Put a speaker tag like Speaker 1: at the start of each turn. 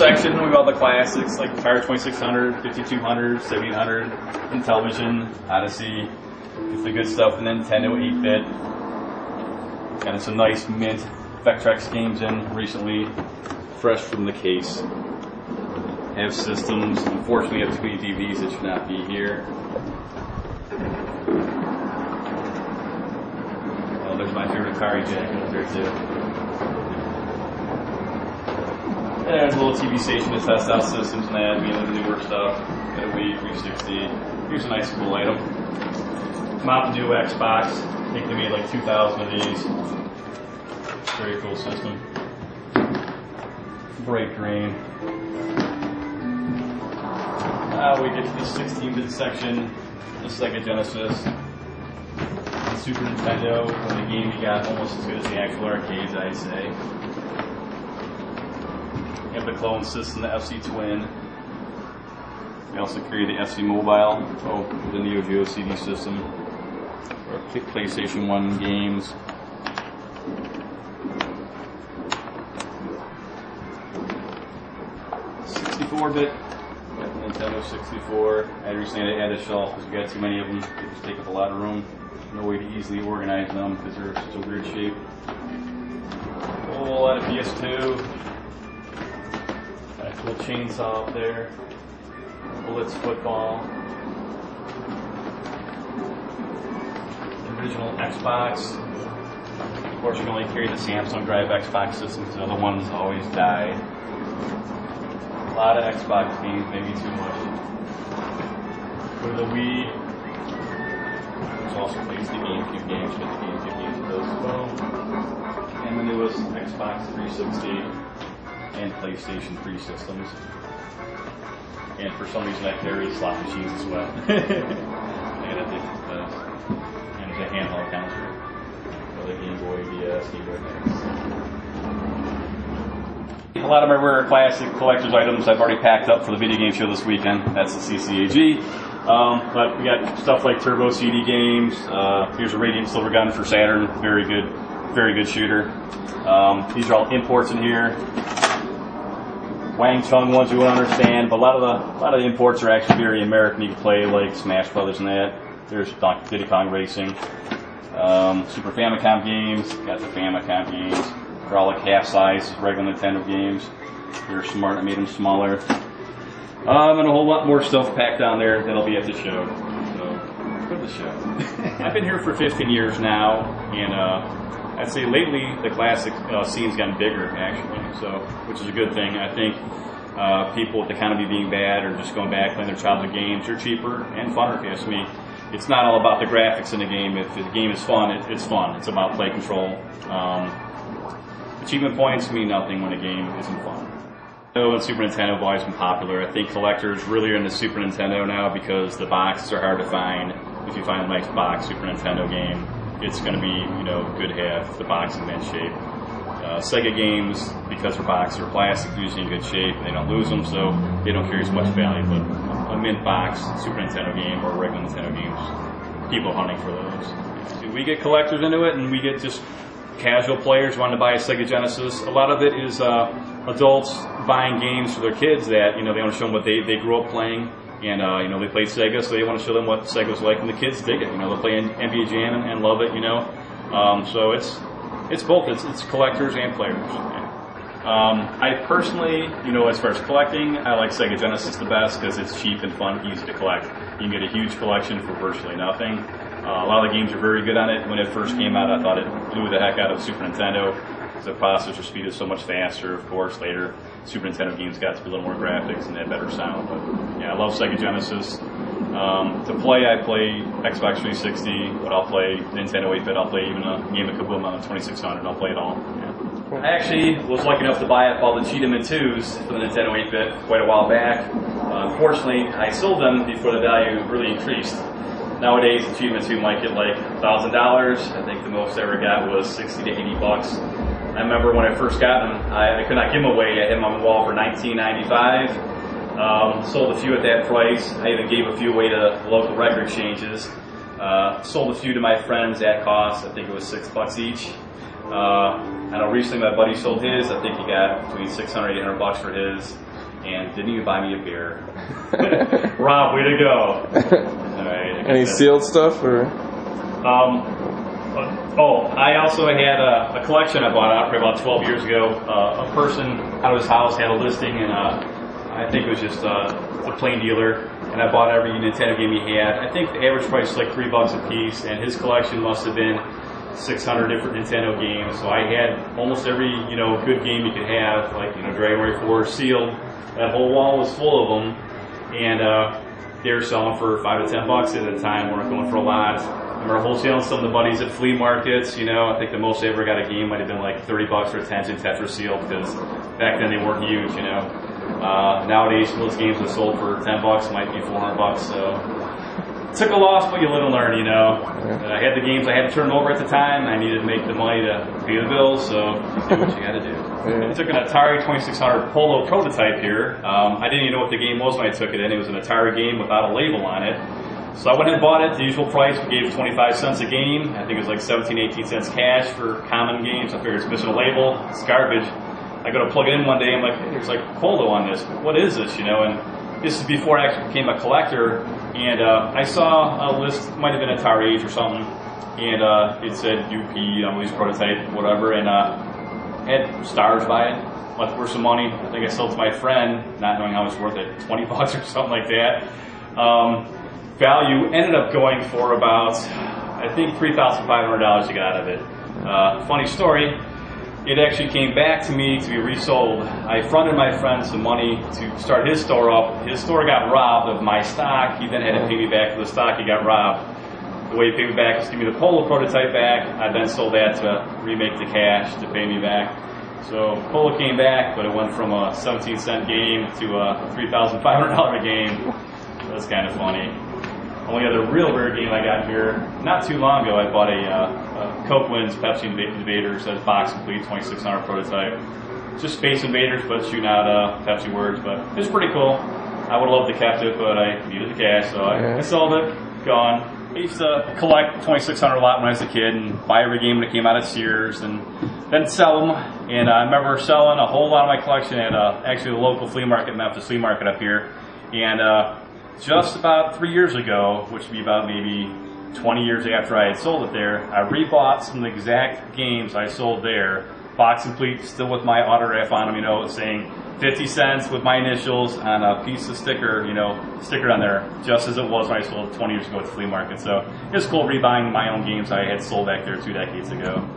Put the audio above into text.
Speaker 1: section. We have all the classics like Fire 2600, 5200, 7800, Intellivision, Odyssey. It's the good stuff. And then Nintendo 8-bit. Kind of some nice mint Vectrex games in recently, fresh from the case. Have systems. Unfortunately, I have too many DVDs that should not be here. Oh, there's my favorite Atari jacket up there too. And there's a little TV station to test out systems and that, the newer stuff. Got a Wii 360. Here's a nice cool item. Mountain Dew Xbox. I think they made like 2,000 of these. Very cool system. Bright green. Now we get to the 16-bit section. The Sega Genesis. The Super Nintendo. The game you got almost as good as the actual arcades, I'd say. You have the clone system, the FC Twin. We also carry the FC Mobile. Oh, the Neo Geo CD system. Or PlayStation 1 games. 64-bit. Nintendo 64. I recently had to add a shelf because we got too many of them. They just take up a lot of room. No way to easily organize them because they're such a weird shape. A whole lot of PS2. Got a cool chainsaw up there. Blitz football. Original Xbox. Of course, you can only carry the Samsung Drive Xbox system because the other ones always died. A lot of Xbox games, maybe too much. Go to the Wii. Which also plays the GameCube games, but the GameCube games of those as well. And the newest Xbox 360 and PlayStation 3 systems. And for some reason I carry slot machines as well. And I think and the handheld counter. For the Game Boy, DS, Game Boy Advance. A lot of my rare classic collector's items I've already packed up for the video game show this weekend. That's the CCAG. But we got stuff like Turbo CD games. Here's a Radiant Silver Gun for Saturn. Very good shooter. These are all imports in here. Wang Chung ones you won't understand, but a lot of the imports are actually very American. You can play like Smash Brothers and that. There's Diddy Kong Racing. Super Famicom games. Got the Famicom games. They're all like half size regular Nintendo games. They're smart, I made them smaller. And a whole lot more stuff packed down there that'll be at the show. So, go to the show. I've been here for 15 years now, and I'd say lately the classic scene's gotten bigger, actually, so which is a good thing. I think people with the economy being bad or just going back playing their childhood games are cheaper and funner, if you ask me. It's not all about the graphics in the game. If the game is fun, it's fun. It's about play control. Achievement points mean nothing when a game isn't fun. Nintendo and Super Nintendo have always been popular. I think collectors really are into Super Nintendo now because the boxes are hard to find. If you find a nice box Super Nintendo game, it's going to be, good to have the box in mint shape. Sega games, because their boxes are plastic, they're usually in good shape. They don't lose them, so they don't carry as much value. But a mint box Super Nintendo game or regular Nintendo games, people are hunting for those. We get collectors into it, and we get just casual players wanting to buy a Sega Genesis. A lot of it is adults buying games for their kids that they want to show them what they grew up playing, and they played Sega, so they want to show them what Sega was like, and the kids dig it. They play NBA Jam and love it. So it's both. It's collectors and players. I personally, as far as collecting, I like Sega Genesis the best because it's cheap and fun, easy to collect. You can get a huge collection for virtually nothing. A lot of the games are very good on it. When it first came out, I thought it blew the heck out of Super Nintendo because the processor speed is so much faster. Of course, later Super Nintendo games got to be a little more graphics and they had better sound. But yeah, I love Sega Genesis. To play, I play Xbox 360, but I'll play Nintendo 8-bit. I'll play even a game of Kool on the 2600. I'll play it all. Yeah. I actually was lucky enough to buy up all the Cheetahman 2s for the Nintendo 8-bit quite a while back. Unfortunately, I sold them before the value really increased. Nowadays, the Cheetahman 2 might get like $1,000. I think the most I ever got was 60 to 80 bucks. I remember when I first got them, I could not give them away. I had them on the wall for $19.95. Sold a few at that price. I even gave a few away to local record exchanges. Sold a few to my friends at cost. I think it was $6 each. I know recently my buddy sold his. I think he got between $600 and $800 for his. and didn't even buy me a beer. Rob, way to go. All right,
Speaker 2: Any sealed stuff or?
Speaker 1: I also had a collection I bought out probably about 12 years ago. A person out of his house had a listing, and I think it was just a plain dealer, and I bought every Nintendo game he had. I think the average price was like $3 a piece, and his collection must have been 600 different Nintendo games. So I had almost every good game you could have, like Dragon Warrior 4 sealed. That whole wall was full of them, and they were selling for $5 to $10 at the time. Weren't going for a lot. I remember wholesaling some of the buddies at flea markets. I think the most I ever got a game might have been like $30 for a 10 Tetra sealed, because back then they weren't huge. Nowadays most games are sold for $10, might be $400. So took a loss, but you live and learn. I had the games I had to turn over at the time. I needed to make the money to pay the bills, so you do what you got to do. I took an Atari 2600 Polo prototype here. I didn't even know what the game was when I took it in. It was an Atari game without a label on it. So I went and bought it. The usual price, we gave 25 cents a game. I think it was like 17, 18 cents cash for common games. I figured it's missing a label. It's garbage. I go to plug it in one day. I'm like, hey, there's like Kool on this. What is this? And this is before I actually became a collector. And I saw a list, might have been Atari Age or something, and it said UP, release prototype, whatever, and had stars by it. Left for some money. I think I sold it to my friend, not knowing how much worth it, $20 or something like that. Value ended up going for about, I think, $3,500 to get out of it. Funny story, it actually came back to me to be resold. I fronted my friend some money to start his store up. His store got robbed of my stock. He then had to pay me back for the stock he got robbed. The way he paid me back is give me the Polo prototype back. I then sold that to remake the cash to pay me back. So Polo came back, but it went from a 17-cent game to a $3,500 game. That's kind of funny. Only other real rare game I got here, not too long ago, I bought a Coke Wins Pepsi Invaders as box complete 2600 prototype. Just Space Invaders, but shooting out Pepsi words, but it was pretty cool. I would have loved to kept it, but I needed the cash, so I sold it, gone. I used to collect 2600 a lot when I was a kid and buy every game when it came out at Sears and then sell them. And I remember selling a whole lot of my collection at actually the local flea market, Memphis Flea Market up here. And just about 3 years ago, which would be about maybe 20 years after I had sold it there, I rebought some of the exact games I sold there, box complete, still with my autograph on them, saying 50 cents with my initials on a piece of sticker, sticker on there, just as it was when I sold it 20 years ago at the flea market. So it was cool rebuying my own games I had sold back there 2 decades ago.